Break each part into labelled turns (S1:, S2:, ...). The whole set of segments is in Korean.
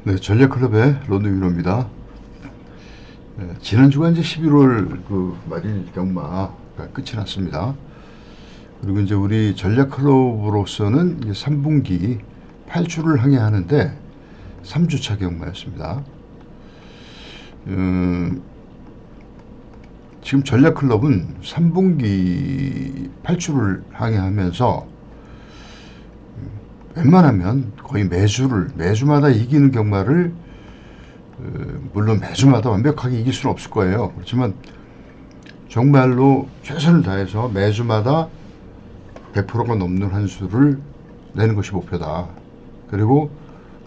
S1: 네, 전략클럽의 런던위로입니다. 지난 주간 이제 11월 그 말일 경마가 끝이 났습니다. 그리고 이제 우리 전략클럽으로서는 이제 3분기 8주를 항해 하는데 3주차 경마였습니다. 지금 전략클럽은 3분기 8주를 항해하면서 웬만하면 거의 매주마다 이기는 경마를 물론 매주마다 완벽하게 이길 수는 없을 거예요. 그렇지만 정말로 최선을 다해서 매주마다 100%가 넘는 환수를 내는 것이 목표다. 그리고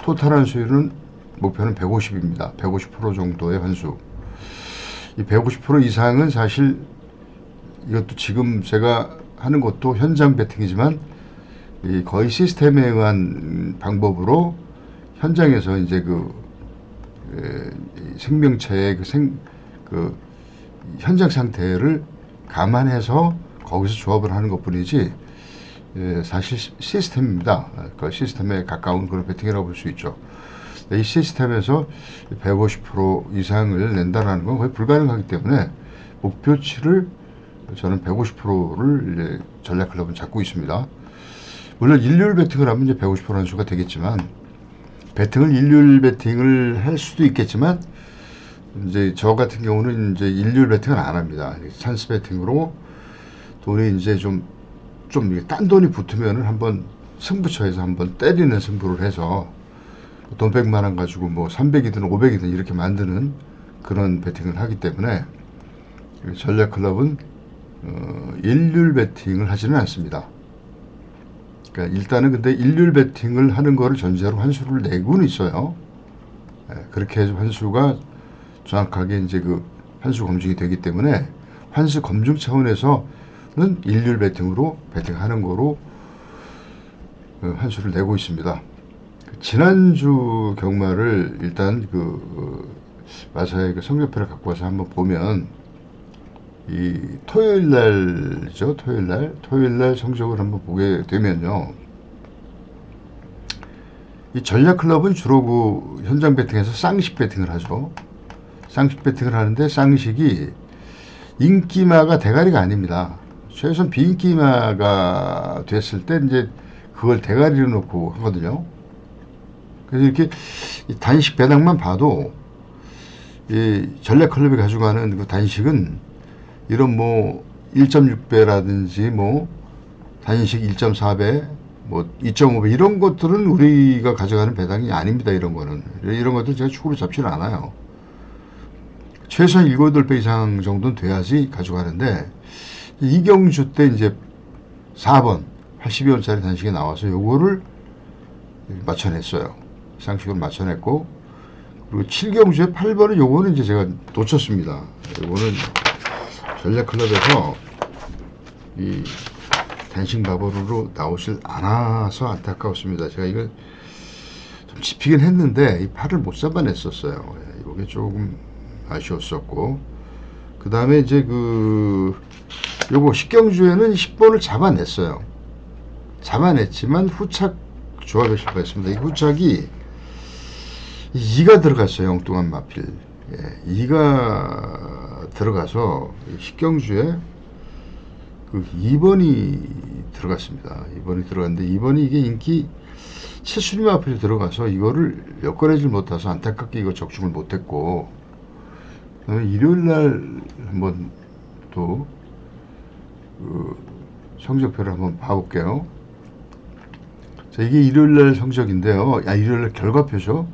S1: 토탈 환수율은 목표는 150입니다. 150% 정도의 환수. 이 150% 이상은 사실 이것도 지금 제가 하는 것도 현장 배팅이지만 거의 시스템에 의한 방법으로 현장에서 이제 생명체의 현장 상태를 감안해서 거기서 조합을 하는 것 뿐이지, 사실 시스템입니다. 그 시스템에 가까운 그런 배팅이라고 볼 수 있죠. 이 시스템에서 150% 이상을 낸다는 건 거의 불가능하기 때문에 목표치를 저는 150%를 전략클럽은 잡고 있습니다. 물론 일률 배팅을 하면 이제 150% 환수가 되겠지만, 일률 배팅을 할 수도 있겠지만, 이제 저 같은 경우는 이제 일률 배팅을 안 합니다. 찬스 배팅으로 돈이 이제 좀 딴 돈이 붙으면은 한번 승부처에서 한번 때리는 승부를 해서 돈 100만 원 가지고 뭐 300이든 500이든 이렇게 만드는 그런 배팅을 하기 때문에 전략클럽은 일률 배팅을 하지는 않습니다. 그러니까 일단은 근데 일률 배팅을 하는 거를 전제로 환수를 내고는 있어요. 그렇게 해서 환수가 정확하게 이제 그 환수 검증이 되기 때문에 환수 검증 차원에서는 일률 배팅으로 배팅하는 거로 환수를 내고 있습니다. 지난주 경마를 일단 마사의 성적표를 갖고 와서 한번 보면, 이 토요일날 성적을 한번 보게 되면요, 이 전략클럽은 주로 현장 배팅에서 쌍식 배팅을 하죠. 쌍식 배팅을 하는데 쌍식이 인기마가 대가리가 아닙니다. 최소한 비인기마가 됐을 때 이제 그걸 대가리로 놓고 하거든요. 그래서 이렇게 단식 배당만 봐도 이 전략클럽이 가져가는 그 단식은 이런 뭐 1.6배라든지 뭐 단식 1.4배 뭐 2.5배 이런 것들은 우리가 가져가는 배당이 아닙니다. 이런 것들 제가 축으로 잡지는 않아요. 최소한 7, 8배 이상 정도는 돼야지 가져가는데, 이경주 때 이제 4번 82원짜리 단식이 나와서 요거를 맞춰냈어요. 상식으로 맞춰냈고, 그리고 7경주에 8번은 요거는 이제 제가 놓쳤습니다. 요거는 전략클럽에서 이 단식 마법으로 나오질 않아서 안타까웠습니다. 제가 이걸 좀 짚히긴 했는데 이 팔을 못 잡아냈었어요. 이게 조금 아쉬웠었고, 그 다음에 이제 요거 10경주에는 10번을 잡아냈어요. 잡아냈지만 후착 조합에 실패했습니다. 이 후착이 2가 들어갔어요. 엉뚱한 마필. 2가 들어가서 10경주에 2번이 들어갔습니다. 2번이 들어갔는데 2번이 이게 인기 7순위 마필이 들어가서 이거를 엮어내질 못해서 안타깝게 이거 적중을 못했고, 그다음에 일요일날 한번 또 성적표를 한번 봐볼게요. 자, 이게 일요일날 성적인데요. 일요일날 결과표죠.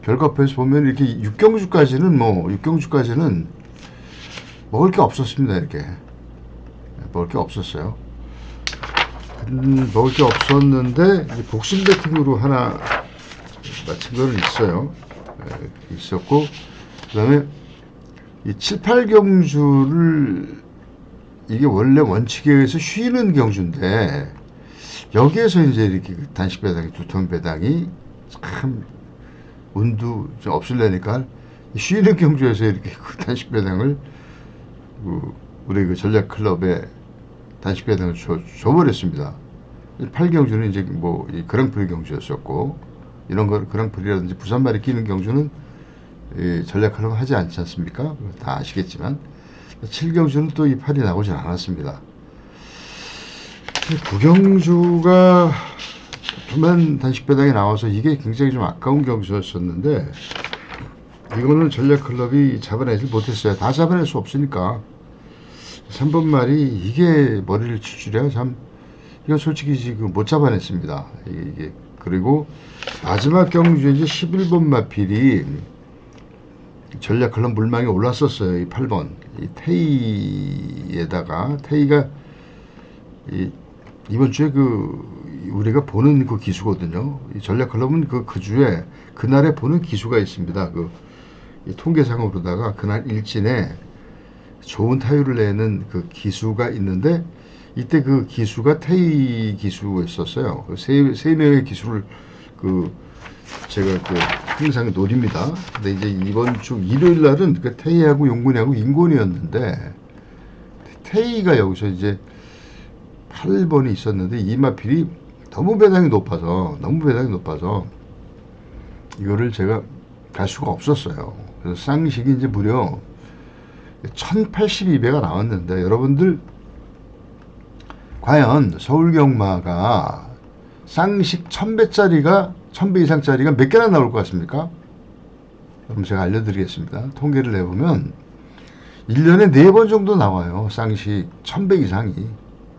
S1: 결과표에서 보면 이렇게 6경주까지는 먹을 게 없었습니다. 이렇게 먹을 게 없었어요. 먹을 게 없었는데 복싱 배팅으로 하나 맞힌 거는 있어요. 있었고, 그 다음에 이 7, 8경주를 이게 원래 원칙에 의해서 쉬는 경주인데, 여기에서 이제 이렇게 단식 배당이, 두턴 배당이 참 운도 좀 없으려니까 쉬는 경주에서 이렇게 단식 배당을 우리 전략클럽에 단식 배당을 줘버렸습니다. 8경주는 이제 뭐 그랑프리 경주였었고, 이런 거 그랑프리라든지 부산말이 끼는 경주는 전략 클럽 하지 않지 않습니까? 다 아시겠지만 7경주는 또 이 팔이 나오진 않았습니다. 구경주가 표면 단식 배당이 나와서 이게 굉장히 좀 아까운 경주였었는데 이거는 전략클럽이 잡아내지 못했어요. 다 잡아낼 수 없으니까 3번 말이 이게 머리를 칠 줄이야 참. 이거 솔직히 지금 못 잡아냈습니다. 이게 그리고 마지막 경주에 이제 11번 마필이 전략클럽 물망에 올랐었어요. 이 8번 이 테이에다가 테이가 이번 주에 우리가 보는 그 기수거든요. 이 전략클럽은 그 주에 그날에 보는 기수가 있습니다. 이 통계상으로다가 그날 일진에 좋은 타율을 내는 그 기수가 있는데 이때 그 기수가 테이 기수였었어요. 세 명의 기수를 제가 항상 노립니다. 근데 이제 이번 주 일요일 날은 그 테이하고 용군이하고 인곤이었는데 테이가 여기서 이제 8번이 있었는데 이마필이 너무 배당이 높아서 이거를 제가 갈 수가 없었어요. 그래서 쌍식이 이제 무려 1082배가 나왔는데 여러분들 과연 서울경마가 쌍식 1000배짜리가 1000배 이상짜리가 몇 개나 나올 것 같습니까? 그럼 제가 알려드리겠습니다. 통계를 내보면 1년에 4번 정도 나와요. 쌍식 1000배 이상이.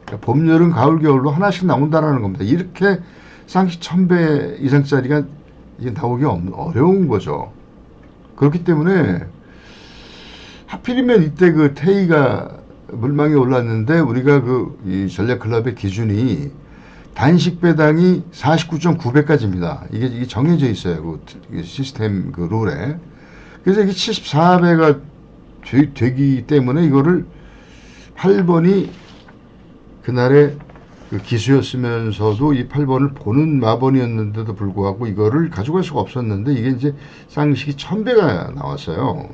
S1: 그러니까 봄, 여름, 가을, 겨울로 하나씩 나온다는 겁니다. 이렇게 쌍식 1000배 이상짜리가 이게 나오기 어려운 거죠. 그렇기 때문에 하필이면 이때 그 테이가 물망에 올랐는데 우리가 이 전략클럽의 기준이 단식 배당이 49.9배까지입니다. 이게 정해져 있어요. 그 시스템 룰에. 그래서 이게 74배가 되기 때문에 이거를 8번이 그날의 그 기수였으면서도 이 8번을 보는 마번이었는데도 불구하고 이거를 가져갈 수가 없었는데 이게 이제 쌍식이 1000배가 나왔어요.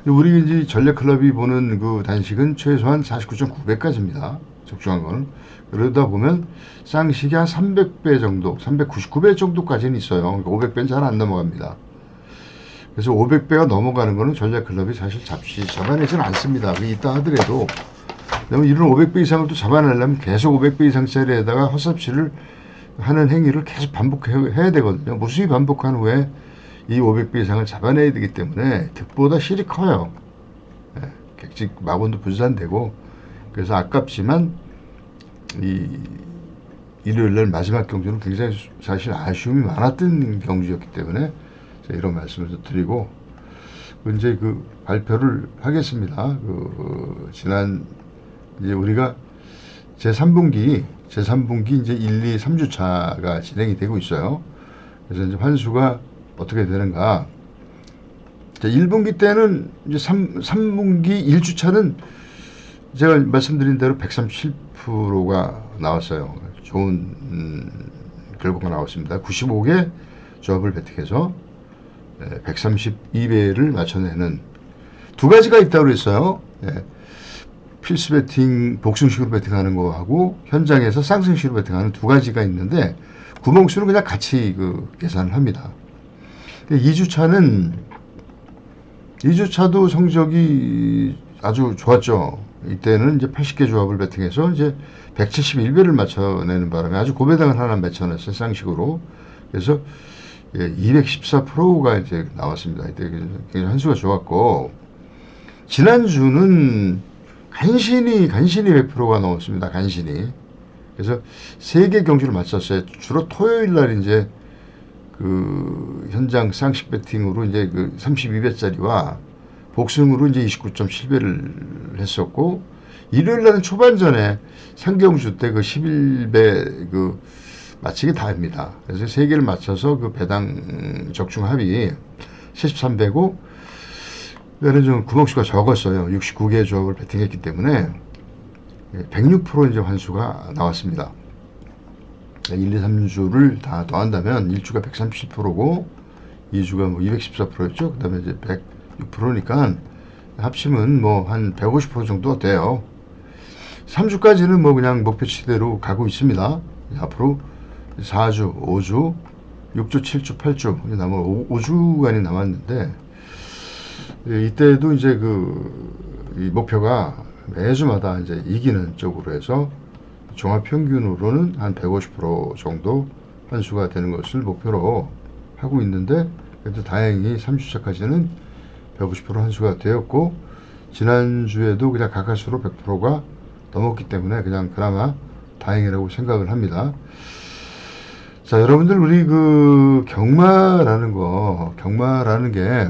S1: 우리 이제 전략클럽이 보는 그 단식은 최소한 49.9배까지입니다. 적중한 거는. 그러다 보면 쌍식이 한 300배 정도, 399배 정도까지는 있어요. 그러니까 500배는 잘 안 넘어갑니다. 그래서 500배가 넘어가는 거는 전략클럽이 사실 잡아내지는 않습니다. 있다 하더라도 이런 500배 이상을 또 잡아내려면 계속 500배 이상짜리에다가 헛섭취를 하는 행위를 계속 반복해야 되거든요. 무수히 반복한 후에 이 500배 이상을 잡아내야 되기 때문에 득보다 실이 커요. 객직 마건도 분산되고 그래서 아깝지만 일요일날 마지막 경주는 굉장히 사실 아쉬움이 많았던 경주였기 때문에 제가 이런 말씀을 드리고 이제 발표를 하겠습니다. 지난 이제 우리가 제3분기 이제 1, 2, 3주차가 진행이 되고 있어요. 그래서 이제 환수가 어떻게 되는가. 자, 1분기 때는 이제 3분기 1주차는 제가 말씀드린 대로 137%가 나왔어요. 좋은 결과가 나왔습니다. 95개 조합을 배팅해서 132배를 맞춰내는 두 가지가 있다고 그랬어요. 필수 배팅, 복승식으로 배팅하는 거하고 현장에서 쌍승식으로 배팅하는 두 가지가 있는데 구멍수는 그냥 같이 계산을 합니다. 2주차도 성적이 아주 좋았죠. 이때는 이제 80개 조합을 배팅해서 이제 171배를 맞춰내는 바람에 아주 고배당을 하나 맞춰냈어요. 쌍식으로. 그래서 214%가 이제 나왔습니다. 이때 굉장히 한수가 좋았고, 지난주는 간신히 100%가 넘었습니다. 간신히. 그래서 3개 경주를 마쳤어요. 주로 토요일 날 이제 현장 쌍식 배팅으로 이제 32배짜리와 복승으로 이제 29.7배를 했었고, 일요일 날은 초반전에 상경주 때 11배 마치기 다입니다. 그래서 3개를 맞춰서 배당 적중 합이 73배고, 그때는 좀 구멍수가 적었어요. 69개 조합을 배팅했기 때문에 106% 이제 환수가 나왔습니다. 1, 2, 3주를 다 더한다면 1주가 137%고 2주가 214%였죠. 그 다음에 이제 106%니까 합치면 한 150% 정도 돼요. 3주까지는 그냥 목표치대로 가고 있습니다. 앞으로 4주, 5주, 6주, 7주, 8주 남은 5주간이 남았는데 이때도 이제 이 목표가 매주마다 이제 이기는 쪽으로 해서 종합 평균으로는 한 150% 정도 환수가 되는 것을 목표로 하고 있는데, 그래도 다행히 3주차까지는 150% 환수가 되었고, 지난주에도 그냥 가까스로 100%가 넘었기 때문에 그냥 그나마 다행이라고 생각을 합니다. 자, 여러분들, 우리 경마라는 게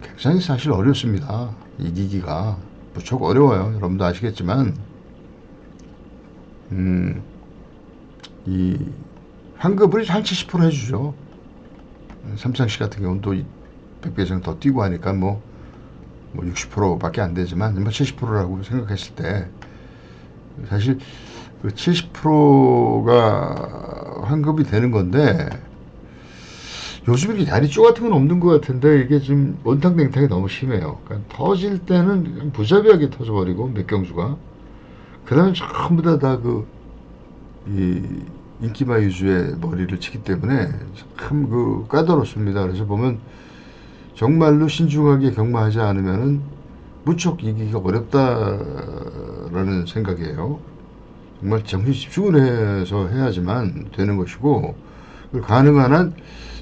S1: 굉장히 사실 어렵습니다. 이기기가 무척 어려워요. 여러분도 아시겠지만, 이 환급을 한 70% 해주죠. 삼성시 같은 경우는 또 100배 이상 더 뛰고 하니까 뭐 60%밖에 안 되지만 70%라고 생각했을 때 사실 70%가 환급이 되는 건데, 요즘 이렇게 야리 쪼 같은 건 없는 것 같은데 이게 지금 원탕냉탕이 너무 심해요. 그러니까 터질 때는 무자비하게 터져버리고 몇 경주가, 그 다음에 전부 다 이 인기마 위주의 머리를 치기 때문에 참 까다롭습니다. 그래서 보면 정말로 신중하게 경마하지 않으면은 무척 이기기가 어렵다라는 생각이에요. 정말 정신 집중을 해서 해야지만 되는 것이고, 가능한 한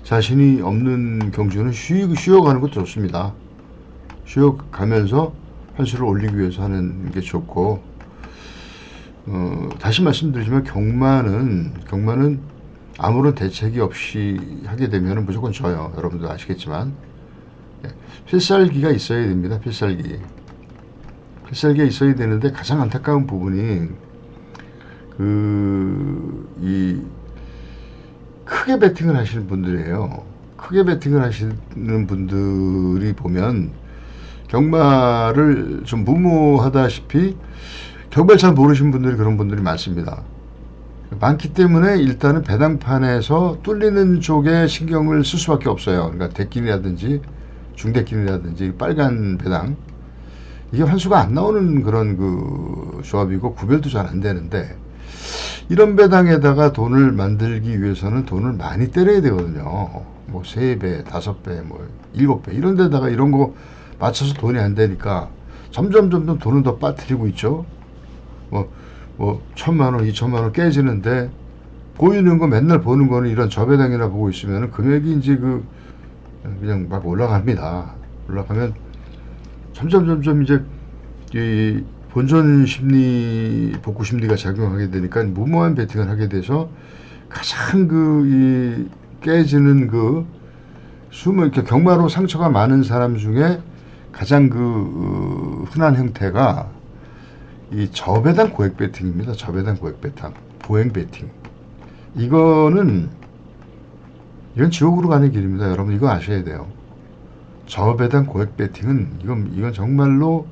S1: 자신이 없는 경주는 쉬어가는 것도 좋습니다. 쉬어가면서 환수를 올리기 위해서 하는 게 좋고, 다시 말씀드리지만 경마는 아무런 대책이 없이 하게 되면 무조건 져요. 여러분도 아시겠지만, 필살기가 있어야 됩니다. 필살기가 있어야 되는데, 가장 안타까운 부분이 이 크게 베팅을 하시는 분들이에요. 크게 베팅을 하시는 분들이 보면 경마를 좀 무모하다시피, 경마를 잘 모르시는 분들이 그런 분들이 많습니다. 많기 때문에 일단은 배당판에서 뚫리는 쪽에 신경을 쓸 수밖에 없어요. 그러니까 대끼이라든지 중대끼이라든지 빨간 배당, 이게 환수가 안 나오는 그런 조합이고 구별도 잘 안 되는데, 이런 배당에다가 돈을 만들기 위해서는 돈을 많이 때려야 되거든요. 뭐 3배, 5배, 뭐 7배 이런 데다가 이런 거 맞춰서 돈이 안 되니까 점점 돈은 더 빠뜨리고 있죠. 뭐 1,000만원, 2,000만원 깨지는데, 보이는 거 맨날 보는 거는 이런 저배당이나 보고 있으면 금액이 이제 그냥 막 올라갑니다. 올라가면 점점 이제 이 본전 심리, 복구 심리가 작용하게 되니까 무모한 베팅을 하게 돼서 가장 이 깨지는 숨을 이렇게 경마로 상처가 많은 사람 중에 가장 흔한 형태가 이 저배당 고액 베팅입니다. 저배당 고액 베팅, 보행 베팅. 이건 지옥으로 가는 길입니다. 여러분 이거 아셔야 돼요. 저배당 고액 베팅은 이건 정말로,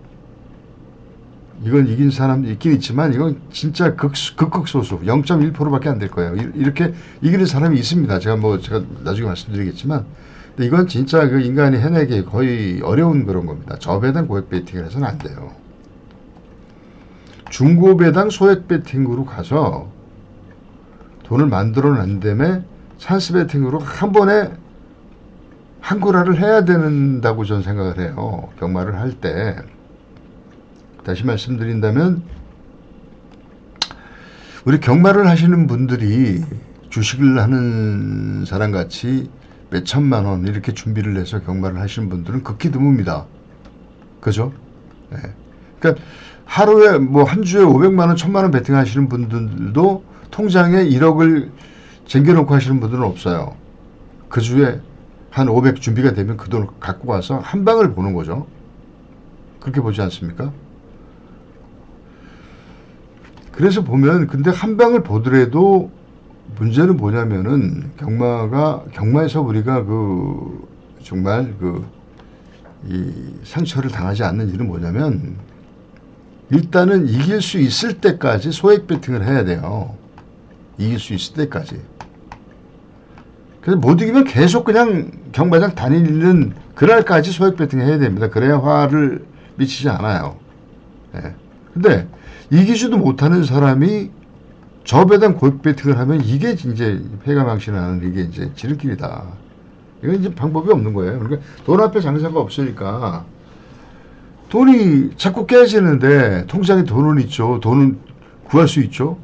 S1: 이건 이긴 사람도 있긴 있지만 이건 진짜 극소수 0.1%밖에 안 될 거예요. 이렇게 이기는 사람이 있습니다. 제가 나중에 말씀드리겠지만, 근데 이건 진짜 인간이 해내기 거의 어려운 그런 겁니다. 저배당 고액 베팅을 해서는 안 돼요. 중고배당 소액 베팅으로 가서 돈을 만들어낸 다음에 찬스 베팅으로 한 번에 한 구라를 해야 된다고 저는 생각을 해요. 경마를 할 때. 다시 말씀드린다면, 우리 경마를 하시는 분들이 주식을 하는 사람같이 몇 천만 원 이렇게 준비를 해서 경마를 하시는 분들은 극히 드뭅니다. 그죠? 네. 그러니까 하루에 한 주에 500만 원, 1000만 원 베팅 하시는 분들도 통장에 1억을 쟁겨놓고 하시는 분들은 없어요. 그 주에 한 500 준비가 되면 그 돈을 갖고 가서 한 방을 보는 거죠. 그렇게 보지 않습니까? 그래서 보면, 근데 한 방을 보더라도 문제는 뭐냐면은, 경마에서 우리가 정말 이 상처를 당하지 않는 일은 뭐냐면, 일단은 이길 수 있을 때까지 소액 베팅을 해야 돼요. 이길 수 있을 때까지. 그래서 못 이기면 계속 그냥 경마장 다니는 그날까지 소액 베팅 해야 됩니다. 그래야 화를 미치지 않아요. 예. 근데 이기지도 못하는 사람이 저배당 고액 베팅을 하면 이게 이제 폐가 망신하는 이게 이제 지름길이다. 이건 이제 방법이 없는 거예요. 그러니까 돈 앞에 장사가 없으니까 돈이 자꾸 깨지는데 통장에 돈은 있죠. 돈은 구할 수 있죠.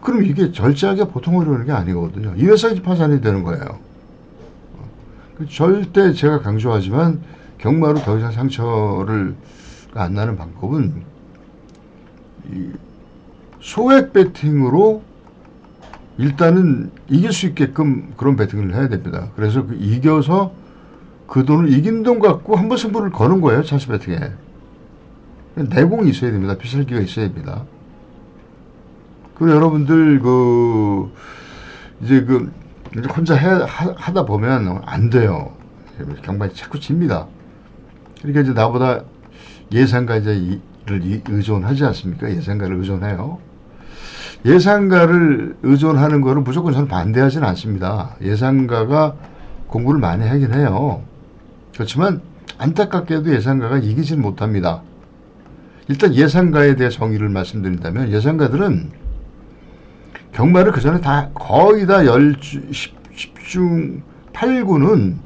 S1: 그럼 이게 절제하기가 보통 어려운 게 아니거든요. 이래서 파산이 되는 거예요. 절대 제가 강조하지만 경마로 더 이상 상처를 안 나는 방법은 소액 배팅으로 일단은 이길 수 있게끔 그런 배팅을 해야 됩니다. 그래서 이겨서 그 돈을 이긴 돈 갖고 한번 승부를 거는 거예요. 찬스 배팅에. 내공이 있어야 됩니다. 필살기가 있어야 됩니다. 그리고 여러분들 이제 혼자 하다 보면 안 돼요. 경마에 자꾸 집니다. 그러니까 이제 나보다 예상가를 의존하지 않습니까? 예상가를 의존해요. 예상가를 의존하는 거는 무조건 저는 반대하지는 않습니다. 예상가가 공부를 많이 하긴 해요. 그렇지만 안타깝게도 예상가가 이기지는 못합니다. 일단 예상가에 대해 정의를 말씀드린다면 예상가들은 경마를 그 전에 다 거의 다 10중 8구는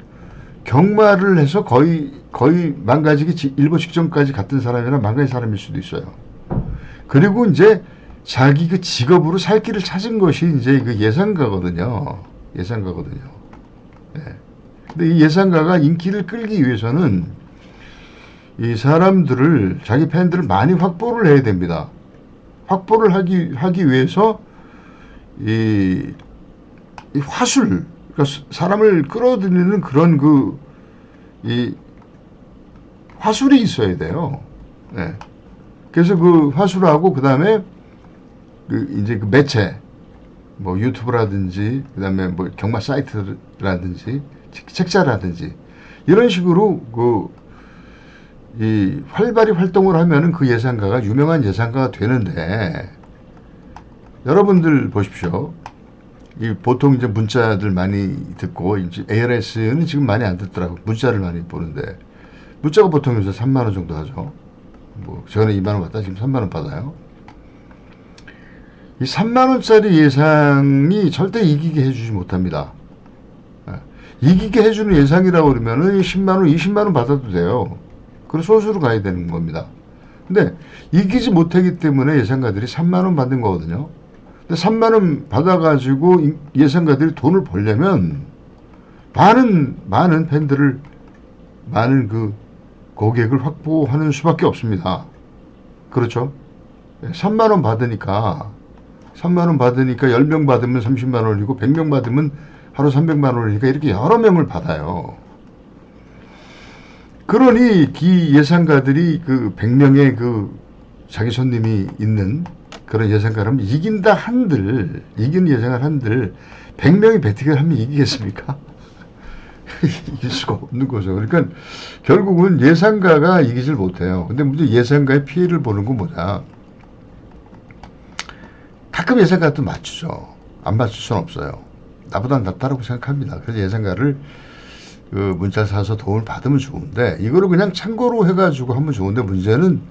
S1: 경마를 해서 거의 망가지기 일보 직전까지 갔던 사람이나 망가진 사람일 수도 있어요. 그리고 이제 자기 그 직업으로 살 길을 찾은 것이 이제 그 예상가거든요. 예상가거든요. 네. 근데 이 예상가가 인기를 끌기 위해서는 이 사람들을 자기 팬들을 많이 확보를 해야 됩니다. 확보를 하기 위해서 이 화술, 그러니까 사람을 끌어들이는 그런 이 화술이 있어야 돼요. 네. 그래서 그 화술하고 그 다음에 이제 그 매체, 뭐 유튜브라든지 그 다음에 뭐 경마 사이트라든지 책자라든지 이런 식으로 이 활발히 활동을 하면은 그 예상가가 유명한 예상가가 되는데 여러분들 보십시오. 이 보통 이제 문자들 많이 듣고 이제 ARS는 지금 많이 안 듣더라고. 문자를 많이 보는데 문자가 보통 요새 3만 원 정도 하죠. 뭐 전에 2만 원 받다 지금 3만 원 받아요. 이 3만 원짜리 예상이 절대 이기게 해주지 못합니다. 이기게 해주는 예상이라고 그러면은 10만 원, 20만 원 받아도 돼요. 그리고 소수로 가야 되는 겁니다. 근데 이기지 못하기 때문에 예상가들이 3만 원 받는 거거든요. 근데 3만 원 받아가지고 예상가들이 돈을 벌려면 많은 팬들을 많은 그 고객을 확보하는 수밖에 없습니다. 그렇죠? 3만 원 받으니까 10명 받으면 30만 원이고 100명 받으면 하루 300만 원이니까 이렇게 여러 명을 받아요. 그러니 이 예상가들이 그 100명의 그 자기 손님이 있는 그런 예상가라면 이기는 예상을 한들 100명이 배팅을 하면 이기겠습니까? 이길 수가 없는 거죠. 그러니까 결국은 예상가가 이기질 못해요. 근데 문제 예상가의 피해를 보는 건 뭐냐? 가끔 예상가도 맞추죠. 안 맞출 수는 없어요. 나보다 낫다라고 생각합니다. 그래서 예상가를 문자 사서 도움을 받으면 좋은데 이거를 그냥 참고로 해가지고 하면 좋은데 문제는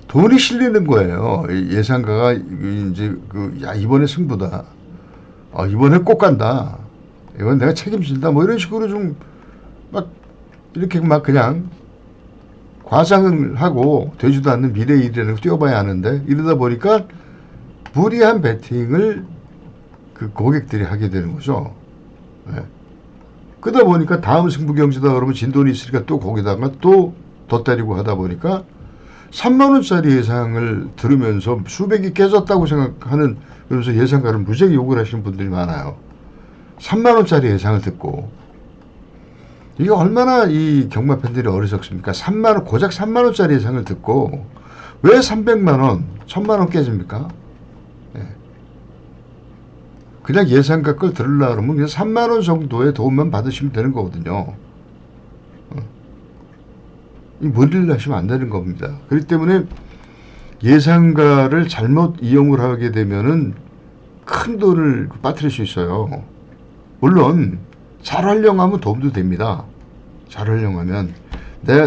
S1: 돈이 실리는 거예요. 예상가가 이제 이번에 승부다. 이번에 꼭 간다. 이건 내가 책임진다. 뭐 이런 식으로 좀 이렇게 그냥 과장을 하고 되지도 않는 미래일이라는 걸 뛰어봐야 하는데 이러다 보니까 무리한 배팅을 그 고객들이 하게 되는 거죠. 네. 그러다 보니까 다음 승부 경기다 그러면 진돈이 있으니까 또 거기다가 또 더 때리고 하다 보니까 3만 원짜리 예상을 들으면서 수백이 깨졌다고 생각하는 그러면서 예상가를 무지하게 욕을 하시는 분들이 많아요. 3만 원짜리 예상을 듣고 이게 얼마나 이 경마 팬들이 어리석습니까? 고작 3만 원짜리 예상을 듣고 왜 300만 원, 1000만 원 깨집니까? 네. 그냥 예상가 걸 들으려고 그러면 그냥 3만 원 정도의 도움만 받으시면 되는 거거든요. 이 무리를 하시면 안 되는 겁니다. 그렇기 때문에 예상가를 잘못 이용을 하게 되면은 큰 돈을 빠뜨릴 수 있어요. 물론 잘 활용하면 도움도 됩니다. 잘 활용하면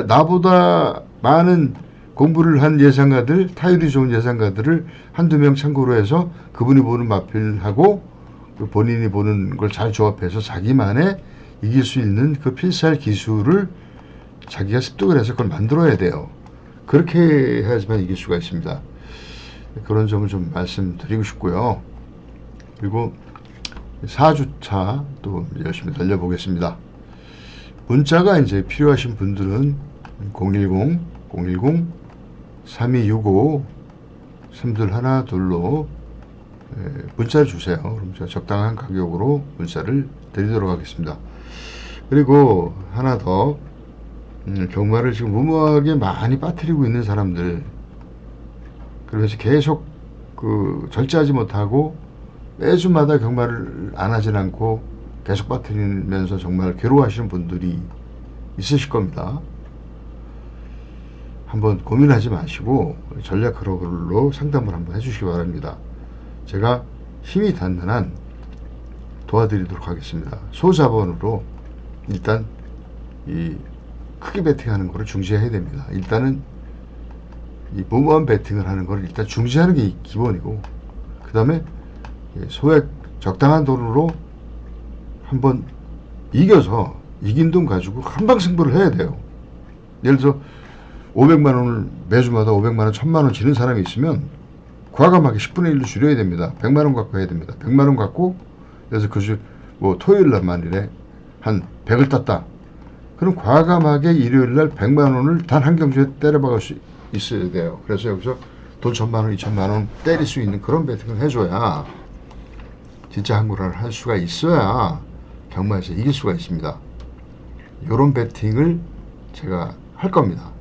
S1: 나보다 많은 공부를 한 예상가들, 타율이 좋은 예상가들을 한두 명 참고로 해서 그분이 보는 마필하고 본인이 보는 걸 잘 조합해서 자기만의 이길 수 있는 그 필살 기술을 자기가 습득을 해서 그걸 만들어야 돼요. 그렇게 해야지만 이길 수가 있습니다. 그런 점을 좀 말씀드리고 싶고요. 그리고 4주차 또 열심히 달려보겠습니다. 문자가 이제 필요하신 분들은 010-3265 3212로 문자를 주세요. 그럼 제가 적당한 가격으로 문자를 드리도록 하겠습니다. 그리고 하나 더, 경마를 지금 무모하게 많이 빠뜨리고 있는 사람들, 그래서 계속 절제하지 못하고 매주마다 경마를 안 하진 않고 계속 빠뜨리면서 정말 괴로워하시는 분들이 있으실 겁니다. 한번 고민하지 마시고 전략그룹으로 상담을 한번 해주시기 바랍니다. 제가 힘이 닿는 한 도와드리도록 하겠습니다. 소자본으로 일단 이 크게 베팅하는 거를 중지해야 됩니다. 일단은 이 무모한 베팅을 하는 걸 일단 중지하는 게 기본이고, 그 다음에 소액 적당한 돈으로 한번 이겨서 이긴 돈 가지고 한방 승부를 해야 돼요. 예를 들어 500만 원을 매주마다 500만 원, 1000만 원 지는 사람이 있으면 과감하게 10분의 1로 줄여야 됩니다. 100만 원 갖고 해야 됩니다. 100만 원 갖고, 그래서 뭐 토요일 날 만일에 한 100을 땄다. 그럼 과감하게 일요일 날 100만 원을 단 한 경주에 때려박을 수 있어야 돼요. 그래서 여기서 돈 1000만 원, 2000만 원 때릴 수 있는 그런 베팅을 해줘야 진짜 한국화를 할 수가 있어야 경마에서 이길 수가 있습니다. 이런 베팅을 제가 할 겁니다.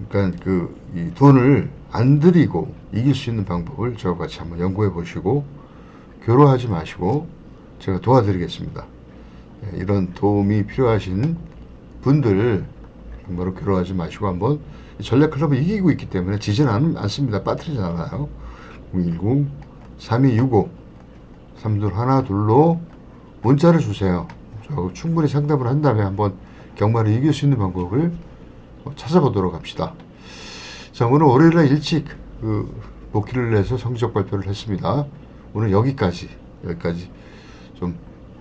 S1: 그러니까 이 돈을 안 들이고 이길 수 있는 방법을 저와 같이 한번 연구해 보시고 괴로워하지 마시고 제가 도와드리겠습니다. 이런 도움이 필요하신 분들 정말로 괴로워하지 마시고 한번 전략클럽을 이기고 있기 때문에 지지는 않습니다. 빠뜨리지 않아요. 010-3265 3212로 문자를 주세요. 저 충분히 상담을 한 다음에 한번 경마를 이길 수 있는 방법을 찾아보도록 합시다. 자, 오늘 월요일날 일찍 복귀를 해서 성적 발표를 했습니다. 오늘 여기까지 좀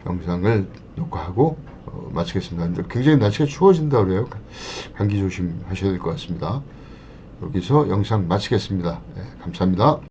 S1: 영상을 녹화하고 마치겠습니다. 굉장히 날씨가 추워진다 그래요. 감기 조심하셔야 될 것 같습니다. 여기서 영상 마치겠습니다. 감사합니다.